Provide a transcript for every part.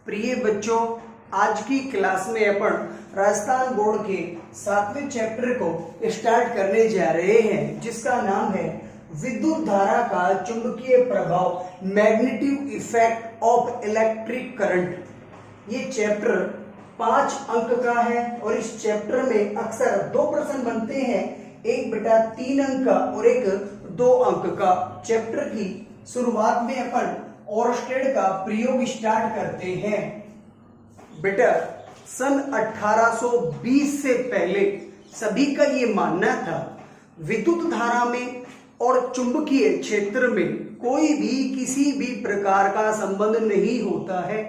प्रिय बच्चों, आज की क्लास में अपन राजस्थान बोर्ड के 7वें चैप्टर को स्टार्ट करने जा रहे हैं, जिसका नाम है विद्युत धारा का चुंबकीय प्रभाव, magnetic effect of electric current. ये चैप्टर 5 अंक का है और इस चैप्टर में अक्सर 2 प्रश्न बनते हैं, 1/3 अंक का और एक 2 अंक का। चैप्टर की शुरुआत में अपन ओरस्टेड का प्रयोग स्टार्ट करते हैं। बेटा, सन 1820 से पहले सभी का ये मानना था विद्युत धारा में और चुंबकीय क्षेत्र में कोई भी किसी भी प्रकार का संबंध नहीं होता है।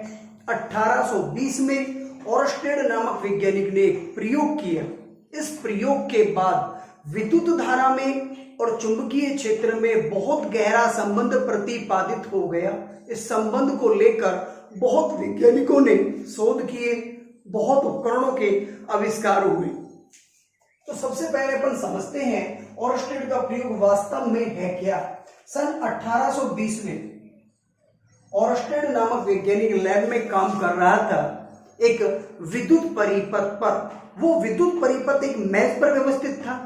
1820 में ओरस्टेड नामक वैज्ञानिक ने एक प्रयोग किया। इस प्रयोग के बाद विद्युत धारा में और चुंबकीय क्षेत्र में बहुत गहरा संबंध प्रतिपादित हो गया। इस संबंध को लेकर बहुत वैज्ञानिकों ने शोध किए, बहुत उपकरणों के आविष्कार हुए। तो सबसे पहले अपन समझते हैं ओरस्टेड का प्रयोग वास्तव में है क्या। सन 1820 में ओरस्टेड नामक वैज्ञानिक लैब में काम कर रहा था एक विद्युत परिपथ पर। वो विद्युत परिपथ एक मेज पर व्यवस्थित था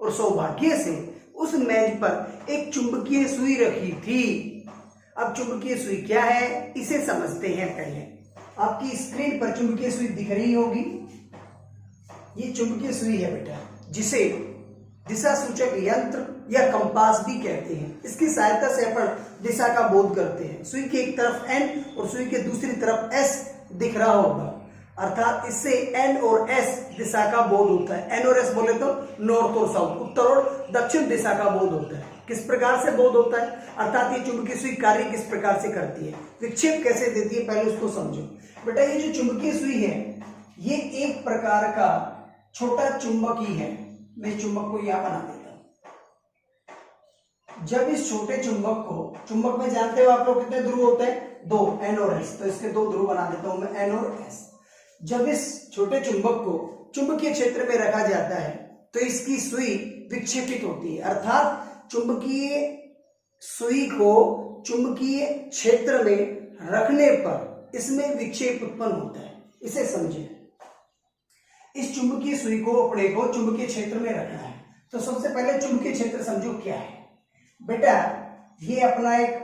और सौभाग्य से उस मेज पर एक चुंबकीय सुई रखी थी। अब चुंबकीय सुई क्या है, इसे समझते हैं। पहले आपकी स्क्रीन पर चुंबकीय सुई दिख रही होगी। ये चुंबकीय सुई है बेटा, जिसे दिशा सूचक यंत्र या कंपास भी कहते हैं। इसकी सहायता से अपन दिशा का बोध करते हैं। सुई के एक तरफ N और सुई के दूसरी तरफ S दिख रहा होगा, अर्थात इससे N और S दिशा का बोध होता है। N और S बोले तो नॉर्थ और साउथ, उत्तर और दक्षिण दिशा का बोध होता है। किस प्रकार से बोध होता है, अर्थात ये चुंबकीय सुई कार्य किस प्रकार से करती है, विक्षेप कैसे देती है, पहले उसको समझो। बेटा, ये जो चुंबकीय सुई है ये एक प्रकार का छोटा चुंबक ही है। मैं चुंबक को यहां बना देता हूं। जब इस छोटे चुंबक को, चुंबक में जानते हो आप लोग कितने ध्रुव होते हैं, 2, N और S। तो इसके 2 ध्रुव बना देता हूं मैं, N और S। जब इस छोटे चुंबक को चुंबकीय क्षेत्र में रखा जाता है तो इसकी सुई विक्षेपित होती है, अर्थात चुंबकीय सुई को चुंबकीय क्षेत्र में रखने पर इसमें विक्षेप उत्पन्न होता है। इसे समझें। इस चुंबकीय सुई को अपने को चुंबकीय क्षेत्र में रखना है। तो सबसे पहले चुंबकीय क्षेत्र समझो क्या है। बेटा, ये अपना एक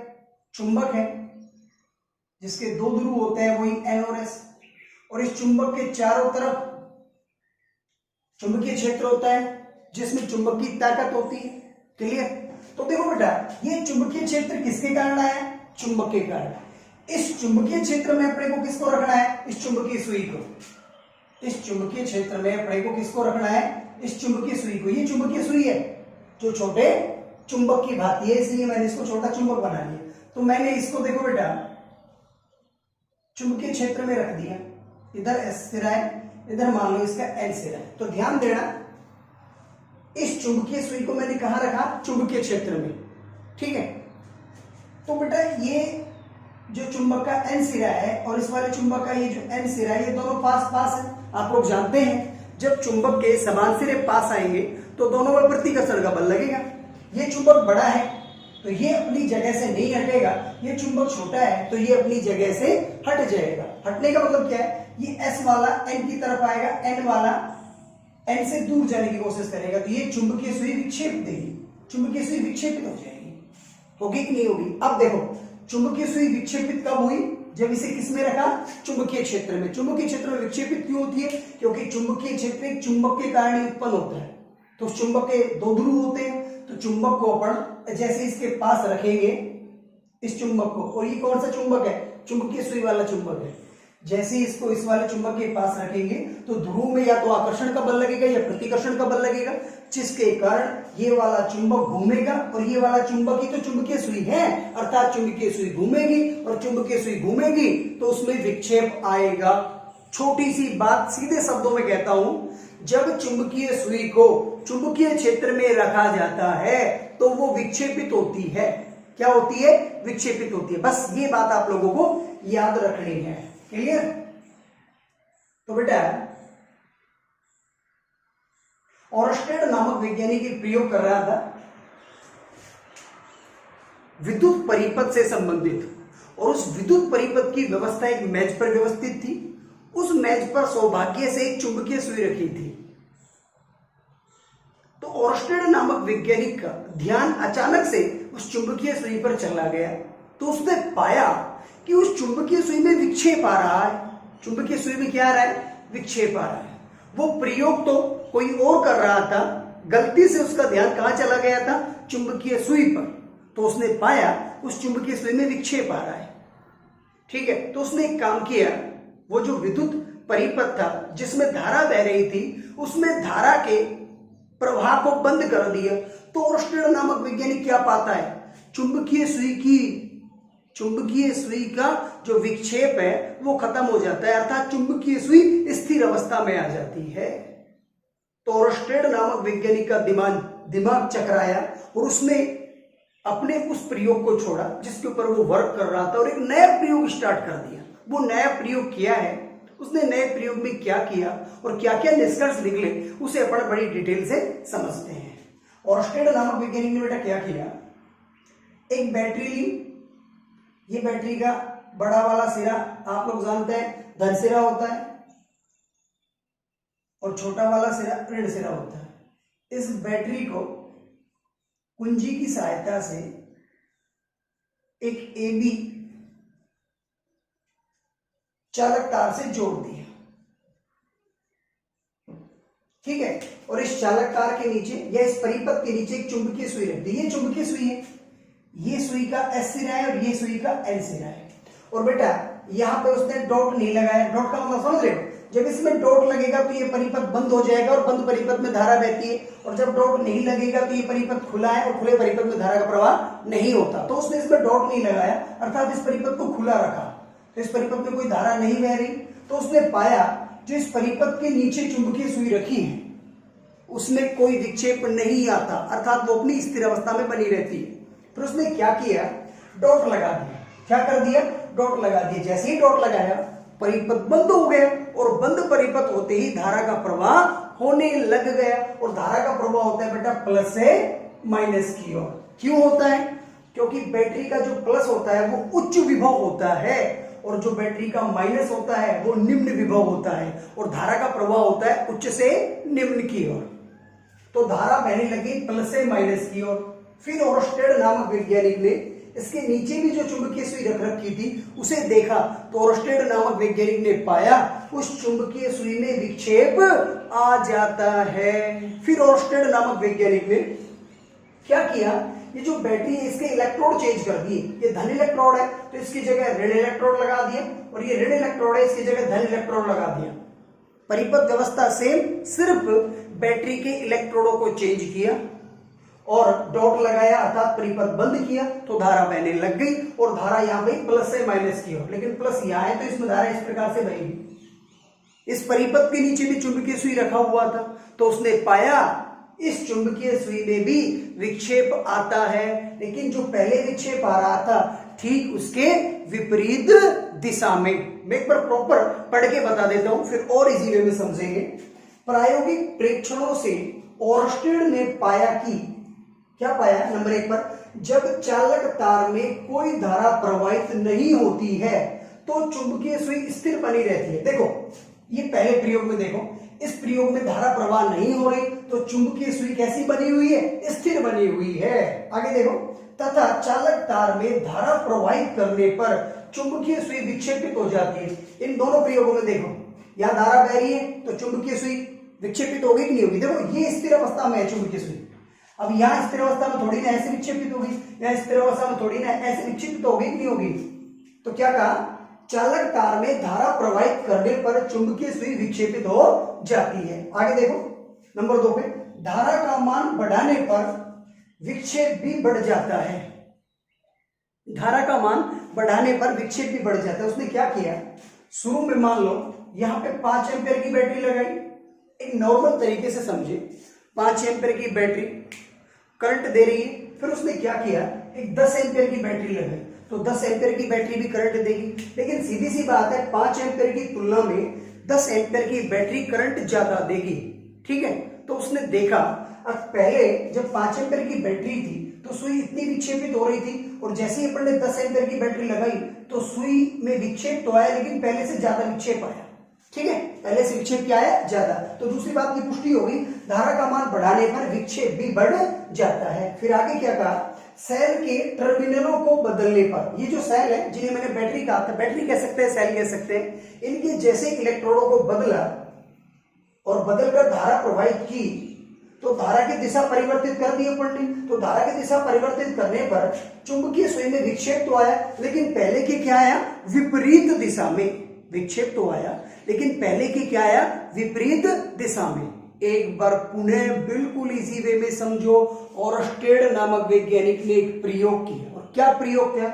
चुंबक है जिसके 2 ध्रुव होते हैं, वही N और S, और इस चुंबक के चारों तरफ चुंबकीय क्षेत्र होता है जिसमें चुंबक की ताकत होती है। क्लियर? तो देखो बेटा, ये चुंबकीय क्षेत्र किसके कारण आया, चुंबक के कारण। इस चुंबकीय क्षेत्र में अपने को किसको रखना है, इस चुंबकीय सुई को। इस चुंबकीय क्षेत्र में अपने को किसको रखना है, इस चुंबकीय सुई को। ये चुंबकीय सुई है जो छोटे चुंबक की भांति है, इसलिए मैंने इसको छोटा चुंबक बना लिया। तो मैंने इसको देखो बेटा चुंबकीय क्षेत्र में रख दिया। इधर S सिरा है, इधर मान लो इसका N सिरा है। तो ध्यान देना, इस चुंबकीय सुई को मैंने कहां रखा, चुंबकीय क्षेत्र में। ठीक है? तो बेटा, ये जो चुंबक का N सिरा है और इस वाले चुंबक का ये जो N सिरा है, ये दोनों पास पास है। आप लोग जानते हैं जब चुंबक के समान सिरे पास आएंगे तो दोनों में प्रतिकर्षण का बल लगेगा। ये चुंबक बड़ा है तो ये अपनी जगह से नहीं हटेगा, ये चुंबक छोटा है तो ये अपनी जगह से हट जाएगा। हटने का मतलब क्या है, ये S वाला N की तरफ आएगा, N वाला N से दूर जाने की कोशिश करेगा, तो ये चुंबकीय सुई विक्षेप देगी। चुंबकीय सुई विक्षेपित हो जाएगी। होगी कि नहीं होगी? अब देखो, चुंबकीय सुई विक्षेपित कब हुई, जब इसे किसमें रखा, चुंबकीय क्षेत्र में। चुंबकीय क्षेत्र में विक्षेपित क्यों होती है, क्योंकि चुंबकीय क्षेत्र एक चुंबक के कारण ही उत्पन्न होता है। तो चुंबक के 2 ध्रुव होते हैं, तो चुंबक को अपन जैसे इसके पास रखेंगे इस चुंबक को, और ये कौन सा चुंबक है, चुंबकीय सुई वाला चुंबक है। जैसे इसको इस वाले चुंबक के पास रखेंगे तो ध्रुव में या तो आकर्षण का बल लगेगा या प्रतिकर्षण का बल लगेगा, जिसके कारण ये वाला चुंबक घूमेगा और ये वाला चुंबक ही तो चुंबकीय सुई है, अर्थात चुंबकीय सुई घूमेगी और चुंबकीय सुई घूमेगी तो उसमें विक्षेप आएगा। छोटी सी बात सीधे शब्दों में कहता हूं, जब चुंबकीय सुई को चुंबकीय क्षेत्र में रखा जाता है तो वो विक्षेपित होती है। क्या होती है, विक्षेपित होती है। बस ये बात आप लोगों को याद रखनी है। क्लियर? तो बेटा, ओरस्टेड नामक वैज्ञानिक एक प्रयोग कर रहा था विद्युत परिपथ से संबंधित, और उस विद्युत परिपथ की व्यवस्था एक मेज पर व्यवस्थित थी। उस मेज पर सौभाग्य से एक चुंबकीय सुई रखी थी। तो ओर्स्टेड नामक वैज्ञानिक का ध्यान अचानक से उस चुंबकीय सुई पर चला गया। तो उसने पाया कि उस चुंबकीय सुई में विक्षेप आ रहा है। चुंबकीय सुई में क्या आ रहा है? विक्षेप आ रहा है। वो प्रयोग तो कोई और कर रहा था, गलती से उसका ध्यान कहां चला गया था? चुंबकीय सुई पर। तो उसने पाया उस चुंबकीय सुई में विक्षेप आ रहा है। ठीक है, तो उसने एक काम किया, वो जो विद्युत परिपथ था जिसमें धारा बह रही थी, उसमें धारा के प्रवाह को बंद कर दिया। तो ओर्स्टेड नामक वैज्ञानिक क्या पाता है? चुंबकीय सुई का जो विक्षेप है वो खत्म हो जाता है, अर्थात चुंबकीय सुई स्थिर अवस्था में आ जाती है। तो ओर्स्टेड नामक वैज्ञानिक का दिमाग चकराया और उसने अपने उस प्रयोग को छोड़ा जिसके ऊपर वो वर्क कर रहा था और एक नया प्रयोग स्टार्ट कर दिया। वो नया प्रयोग किया है, उसने नए प्रयोग में क्या किया और क्या क्या निष्कर्ष निकले उसे अपन बड़ी डिटेल से समझते हैं। ओर्स्टेड नामक वैज्ञानिक ने बेटा क्या किया? एक बैटरी ली। ये बैटरी का बड़ा वाला सिरा आप लोग जानते हैं धन सिरा होता है और छोटा वाला सिरा ऋण सिरा होता है। इस बैटरी को कुंजी की सहायता से एक AB चालक तार से जोड़ दिया। ठीक है, और इस चालक तार के नीचे या इस परिपथ के नीचे एक चुंबकीय सुई रख दी। ये चुंबकीय सुई है, ये सुई का S सिरा है और ये सुई का N सिरा है। और बेटा यहां पे उसने डॉट नहीं लगाया। डॉट का मतलब समझ रहे हो? जब इसमें डॉट लगेगा तो ये परिपथ बंद हो जाएगा और बंद परिपथ में धारा बहती है, और जब डॉट नहीं लगेगा तो ये परिपथ खुला है और खुले परिपथ में धारा का प्रवाह नहीं होता। तो उसने इसमें डॉट नहीं लगाया, अर्थात इस परिपथ को खुला रखा, तो इस परिपथ में कोई धारा नहीं बह रही। तो उसने पाया जो इस परिपथ के नीचे चुंबकीय सुई रखी है उसमें कोई विक्षेप नहीं आता, अर्थात वो अपनी स्थिर अवस्था में बनी रहती है। फिर उसने क्या किया? डॉट लगा दिया। क्या कर दिया? डॉट लगा दिया। जैसे ही डॉट लगाया परिपथ बंद हो गया और बंद परिपथ होते ही धारा का प्रवाह होने लग गया। और धारा का प्रवाह होता है बेटा प्लस से माइनस की ओर। क्यों होता है? क्योंकि बैटरी का जो प्लस होता है वो उच्च विभव होता है और जो बैटरी का माइनस होता है वो निम्न विभव होता है, और धारा का प्रवाह होता है उच्च से निम्न की ओर। तो धारा बहने लगी प्लस से माइनस की ओर। फिर ओर्स्टेड नामक वैज्ञानिक ने इसके नीचे भी जो चुंबकीय सुई रख रखी थी उसे देखा। तो ओर्स्टेड नामक वैज्ञानिक ने पाया उस चुंबकीय सुई में विक्षेप आ जाता है। फिर ओर्स्टेड नामक वैज्ञानिक ने क्या किया? ये जो बैटरी है इसके इलेक्ट्रोड चेंज कर दिए। ये धन इलेक्ट्रोड है तो इसकी जगह ऋण इलेक्ट्रोड लगा दिया, और ये ऋण इलेक्ट्रोड है इसकी जगह धन इलेक्ट्रोड लगा दिया। परिपथ व्यवस्था सेम, सिर्फ बैटरी के इलेक्ट्रोडों को चेंज किया और डॉट लगाया, अर्थात परिपथ बंद किया तो धारा बहने लग गई। और धारा यहां पे प्लस से माइनस की ओर, लेकिन प्लस यहां है तो इसमें धारा इस प्रकार से बहेगी। इस परिपथ के नीचे भी चुंबकीय सुई रखा हुआ था, तो उसने पाया इस चुंबकीय सुई में भी विक्षेप आता है, लेकिन जो पहले विक्षेप आ रहा था ठीक उसके विपरीत दिशा में। मैं एक बार प्रॉपर पढ़ के बता देता हूं, फिर और इजी वे में समझेंगे। प्रायोगिक परीक्षणों से ओर्स्टेड ने पाया कि क्या पाया? नंबर 1 पर जब चालक तार में कोई धारा प्रवाहित नहीं होती है तो चुंबकीय सुई स्थिर बनी रहती है। देखो ये पहले प्रयोग में देखो, इस प्रयोग में धारा प्रवाह नहीं हो रही तो चुंबकीय सुई कैसी बनी हुई है? स्थिर बनी हुई है। आगे देखो, तथा चालक तार में धारा प्रवाहित करने पर चुंबकीय सुई विक्षेपित हो जाती है। इन दोनों प्रयोगों में देखो, यहां धारा बह रही है तो चुंबकीय सुई विक्षेपित होगी कि नहीं होगी? देखो ये स्थिर अवस्था में है चुंबकीय सुई, अब यहां स्थिर अवस्था में थोड़ी ना ऐसे विक्षेपित होगी, यहां स्थिर अवस्था में थोड़ी ना ऐसे विक्षेपित होगी कि नहीं होगी? तो क्या कहा? चालक तार में धारा प्रवाहित करने पर चुंबकीय सुई विक्षेपित हो जाती है। आगे देखो नंबर 2 पे, धारा का मान बढ़ाने पर विक्षेप भी बढ़ जाता है। धारा का मान बढ़ाने पर विक्षेप भी बढ़ जाता है। उसने क्या किया? शुरू में मान लो यहां पे 5 एम्पीयर की बैटरी लगाई, एक नॉर्मल तरीके से समझे, 5 एम्पीयर की बैटरी करंट दे रही है। फिर उसने क्या किया? एक 10 एम्पीयर की बैटरी लगाई, तो 10 एम्पीयर की बैटरी भी करंट देगी, लेकिन सीधी सी बात है 5 एम्पीयर की तुलना में 10 एम्पीयर की बैटरी करंट ज्यादा देगी। ठीक है, तो उसने देखा अब पहले जब 5 एम्पीयर की बैटरी थी तो सुई इतनी विक्षेपित हो रही थी, और जैसे ही अपन ने 10 एम्पीयर की बैटरी लगाई तो सुई में विक्षेप तो आया लेकिन पहले से ज्यादा विक्षेप आया। ठीक है, पहले से विक्षेप क्या आया, ज्यादा। तो दूसरी बात की पुष्टि होगी, धारा का मान बढ़ाने पर विक्षेप भी बढ़ जाता है। फिर आगे क्या कहा, सेल के टर्मिनलों को बदलने पर, ये जो सेल है जिन्हें मैंने बैटरी कहा था, बैटरी कह सकते हैं, सेल कह सकते हैं, इनके जैसे इलेक्ट्रोडों को बदला और बदलकर धारा प्रवाहित की तो धारा की दिशा परिवर्तित कर दी अपन ने। तो धारा की दिशा परिवर्तित करने पर चुंबकीय सुई में विक्षेप तो आया लेकिन पहले के क्या आया, विपरीत दिशा में। विक्षेप तो आया लेकिन पहले के क्या आया, विपरीत दिशा में। एक बार पुनः बिल्कुल इजी वे में समझो, ओरस्टेड नामक वैज्ञानिक ने एक प्रयोग किया। और क्या प्रयोग किया,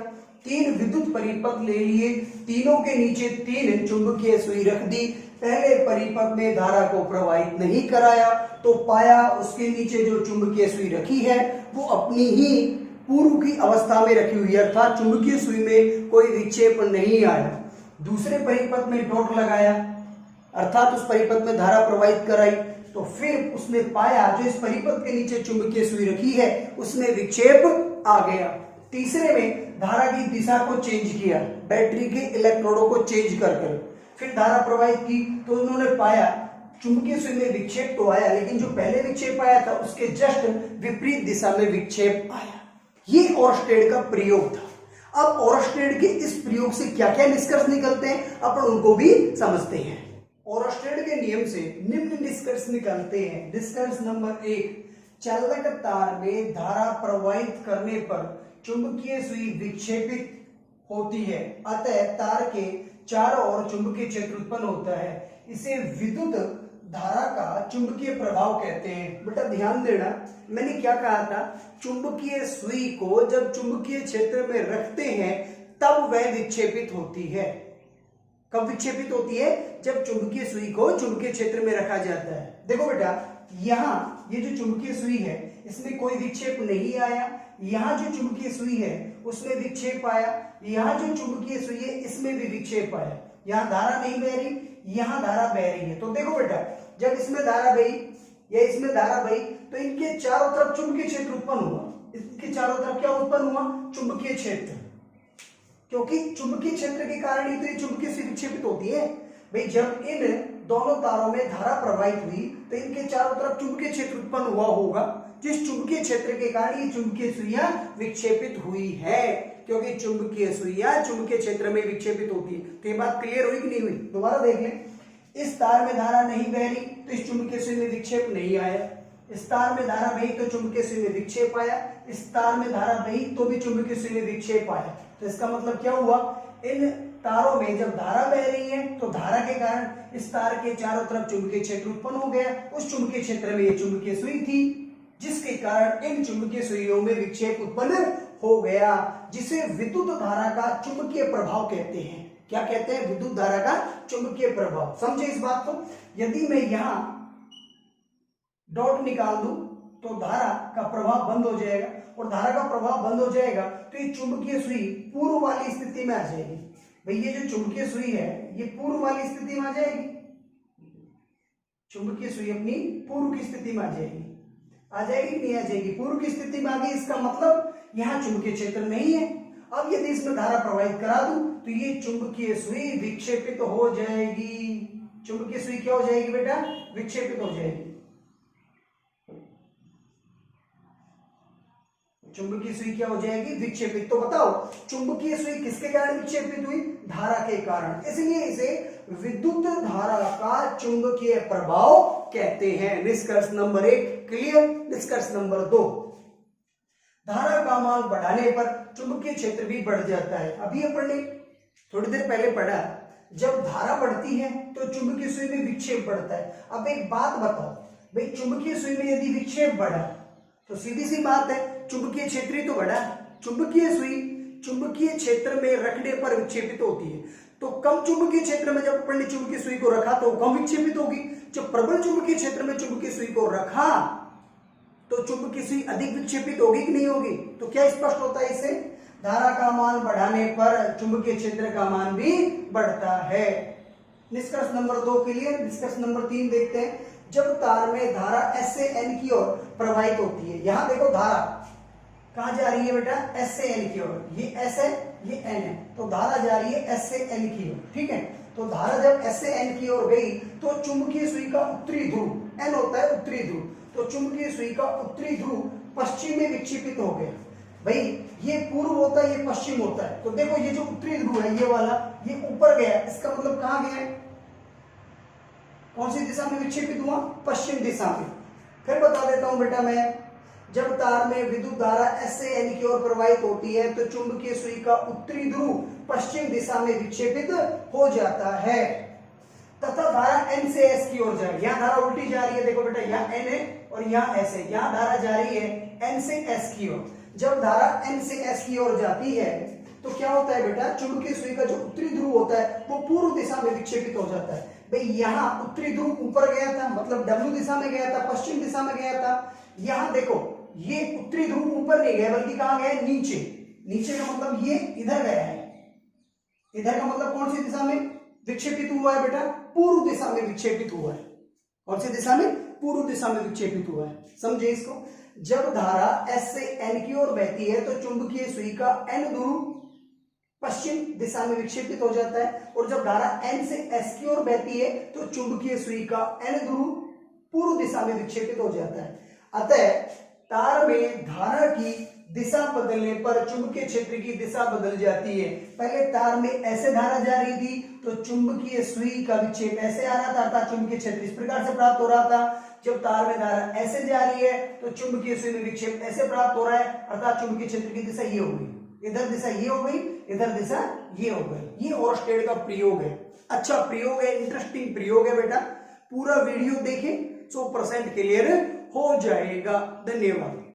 3 विद्युत परिपथ ले लिए, तीनों के नीचे 3 चुंबकीय सुई रख दी। पहले परिपथ में धारा को प्रवाहित नहीं कराया तो पाया उसके नीचे जो चुंबकीय सुई रखी है वो अपनी ही पूर्व की अवस्था में रखी हुई है, अर्थात चुंबकीय सुई में कोई विक्षेप नहीं आया। दूसरे परिपथ में डॉट लगाया, अर्थात उस परिपथ में धारा प्रवाहित कराई, तो फिर उसने पाया जो इस परिपथ के नीचे चुंबकीय सुई रखी है उसमें विक्षेप आ गया। तीसरे में धारा की दिशा को चेंज किया, बैटरी के इलेक्ट्रोडों को चेंज कर फिर धारा प्रवाहित की, तो उन्होंने पाया चुंबकीय सुई में विक्षेप तो आया लेकिन जो पहले विक्षेप आया था उसके जस्ट विपरीत दिशा में विक्षेप आया। ये ओरस्टेड का प्रयोग था। अब ओरस्टेड के इस प्रयोग से क्या क्या निष्कर्ष निकलते हैं अपन उनको भी समझते हैं। ओरस्टेड के नियम से निम्न निष्कर्ष निकलते हैं। निष्कर्ष नंबर 1, चालक तार में धारा प्रवाहित करने पर चुंबकीय सुई विक्षेपित होती है, अतः तार के चारों ओर चुंबकीय क्षेत्र उत्पन्न होता है। इसे विद्युत धारा का चुंबकीय प्रभाव कहते हैं। बेटा ध्यान देना, मैंने क्या कहा था, चुंबकीय सुई को जब चुंबकीय क्षेत्र में रखते हैं तब वह विक्षेपित होती है। कब विक्षेपित होती है, जब चुंबकीय सुई को चुंबकीय क्षेत्र में रखा जाता है। देखो बेटा, यहाँ ये जो चुंबकीय सुई है इसमें कोई विक्षेप नहीं आया, यहाँ जो चुंबकीय सुई है उसमें विक्षेप आया, यहाँ जो चुंबकीय सुई है इसमें भी विक्षेप आया। यहाँ धारा नहीं बह रही, यहाँ धारा बह रही है। तो देखो बेटा, जब इसमें धारा बही या इसमें धारा बही तो इनके चारों तरफ चुंबकीय क्षेत्र उत्पन्न हुआ। इसके चारों तरफ क्या उत्पन्न हुआ, चुंबकीय क्षेत्र, क्योंकि चुंबकीय क्षेत्र के कारण ही तो ये चुंबकीय सुई विक्षेपित होती है। भाई जब इन दोनों तारों में धारा प्रवाहित हुई तो इनके चारों तरफ चुंबकीय क्षेत्र उत्पन्न हुआ होगा, जिस चुंबकीय क्षेत्र के कारण ये चुंबकीय सुइयां विक्षेपित हुई है, क्योंकि चुंबकीय सुइयां चुंबकीय क्षेत्र में विक्षेपित होती है। तो ये बात क्लियर हुई कि नहीं हुई, दोबारा देख लें। इस तार में धारा नहीं बह रही तो इस चुंबकीय सुई में विक्षेप नहीं आया, इस तार में धारा बही तो चुंबकीय सुई में विक्षेप आया, इस तार में धारा बही तो भी चुंबकीय सुई में विक्षेप आया। तो इसका मतलब क्या हुआ, इन तारों में जब धारा बह रही है तो धारा के कारण इस तार के चारों तरफ चुंबकीय क्षेत्र उत्पन्न हो गया। उस चुंबकीय क्षेत्र में ये चुंबकीय सुई थी जिसके कारण इन चुंबकीय सुइयों में विक्षेप उत्पन्न हो गया, जिसे विद्युत धारा का चुंबकीय प्रभाव कहते हैं। क्या कहते हैं, विद्युत धारा का चुंबकीय प्रभाव। समझे इस बात को। यदि मैं यहां डॉट निकाल दूं तो धारा का प्रभाव बंद हो जाएगा, और धारा का प्रभाव बंद हो जाएगा तो ये चुंबकीय सुई पूर्व वाली स्थिति में आ जाएगी। भाई ये जो चुंबकीय सुई है ये पूर्व वाली स्थिति में आ जाएगी, चुंबकीय सुई अपनी पूर्व की स्थिति में आ जाएगी कि नहीं आ जाएगी, पूर्व की स्थिति में आ गई। इसका मतलब यहाँ चुंबकीय क्षेत्र नहीं है। अब यदि इसमें धारा प्रवाहित करा दूं तो ये चुंबकीय सुई विक्षेपित हो जाएगी। चुंबकीय सुई क्या हो जाएगी बेटा, विक्षेपित हो जाएगी। चुंबकीय सुई क्या हो जाएगी, विक्षेपित। तो बताओ चुंबकीय सुई किसके कारण विक्षेपित हुई, धारा के कारण, इसलिए इसे विद्युत धारा का चुंबकीय प्रभाव कहते हैं। निष्कर्ष नंबर 1 क्लियर। निष्कर्ष नंबर 2, धारा का मान बढ़ाने पर चुंबकीय क्षेत्र भी बढ़ जाता है। अभी अपन ने थोड़ी देर पहले पढ़ा, जब धारा बढ़ती है तो चुंबकीय सुई में विक्षेप बढ़ता है। अब एक बात बताओ, भाई चुंबकीय सुई में यदि विक्षेप बढ़ा तो सीधी सी बात है चुंबकीय क्षेत्र ही तो बढ़ा। चुंबकीय सुई चुंबकीय क्षेत्र में रखने पर विक्षेपित होती है, तो कम चुंबकीय क्षेत्र में जब अपन ने चुंबकीय सुई को रखा तो कम विक्षेपित होगी। जब प्रबल चुंबकीय क्षेत्र में चुंबकीय सुई को रखा तो चुंबकीय सुई अधिक विक्षेपित होगी कि नहीं होगी। तो क्या स्पष्ट होता है इससे, धारा का मान बढ़ाने पर चुंबकीय क्षेत्र का मान भी बढ़ता है। निष्कर्ष नंबर 2 क्लियर। निष्कर्ष नंबर 3 देखते हैं। जब तार में धारा S से N की ओर प्रवाहित होती है, यहां देखो धारा कहां जा रही है बेटा, S से N की ओर, ये S है ये एन है, तो धारा जा रही है एस से एन की ओर, ठीक है। तो धारा जब एस से एन की ओर गई तो चुंबकीय सुई का उत्तरी ध्रुव, एन होता है उत्तरी ध्रुव, तो चुंबकीय सुई का उत्तरी ध्रुव पश्चिम में विक्षेपित हो गया। भाई ये पूर्व होता है, ये पश्चिम होता है, तो देखो ये जो उत्तरी ध्रुव है ये वाला, ये ऊपर गया, इसका मतलब कहां गया है, कौन सी दिशा में विक्षेपित हुआ, पश्चिम दिशा में। फिर बता देता हूं बेटा मैं, जब तार में विद्युत धारा एस से एन की ओर प्रवाहित होती है तो चुंबकीय सुई का उत्तरी ध्रुव पश्चिम दिशा में विक्षेपित हो जाता है तथा धारा एन से एस की ओर जाएगी। यहाँ धारा उल्टी जा रही है, देखो बेटा यहाँ एन है और यहाँ एस है, यहाँ धारा जा रही है एन से एस की ओर। जब धारा एन से एस की ओर जाती है तो क्या होता है बेटा, चुंबकीय सुई का जो उत्तरी ध्रुव होता है वो पूर्व दिशा में विक्षेपित हो जाता है। भाई यहाँ उत्तरी ध्रुव ऊपर गया था, मतलब डब्ल्यू दिशा में गया था, पश्चिम दिशा में गया था। यहाँ देखो ये उत्तरी ध्रुव ऊपर नहीं गया बल्कि कहां गया, नीचे। नीचे का मतलब ये इधर गया है, इधर का मतलब कौन सी दिशा में विक्षेपित हुआ है बेटा, पूर्व दिशा में विक्षेपित हुआ है। कौन सी दिशा में, पूर्व दिशा में विक्षेपित हुआ है, समझे इसको। जब धारा एस से एन की ओर बहती है तो चुंबकीय सुई का एन ध्रुव पश्चिम दिशा में विक्षेपित हो जाता है, और जब धारा एन से एस की ओर बहती है तो चुंबकीय सुई का एन ध्रुव पूर्व दिशा में विक्षेपित हो जाता है। अतः तार में धारा की दिशा बदलने पर चुंबकीय क्षेत्र की दिशा बदल जाती है। पहले तार में ऐसे धारा जा रही थी तो चुंबकीय सुई का विक्षेप ऐसे आ रहा था, अर्थात चुंबकीय क्षेत्र इस प्रकार से प्राप्त हो रहा था। जब तार में धारा ऐसे जा रही है तो चुंबकीय सुई में विक्षेप ऐसे प्राप्त हो रहा है, अर्थात चुंबकीय क्षेत्र की दिशा ये हो गई, इधर दिशा ये हो गई, इधर दिशा ये हो गई। ये ओरस्टेड का प्रयोग है, अच्छा प्रयोग है, इंटरेस्टिंग प्रयोग है बेटा। पूरा वीडियो देखें, 100% क्लियर हो जाएगा। धन्यवाद।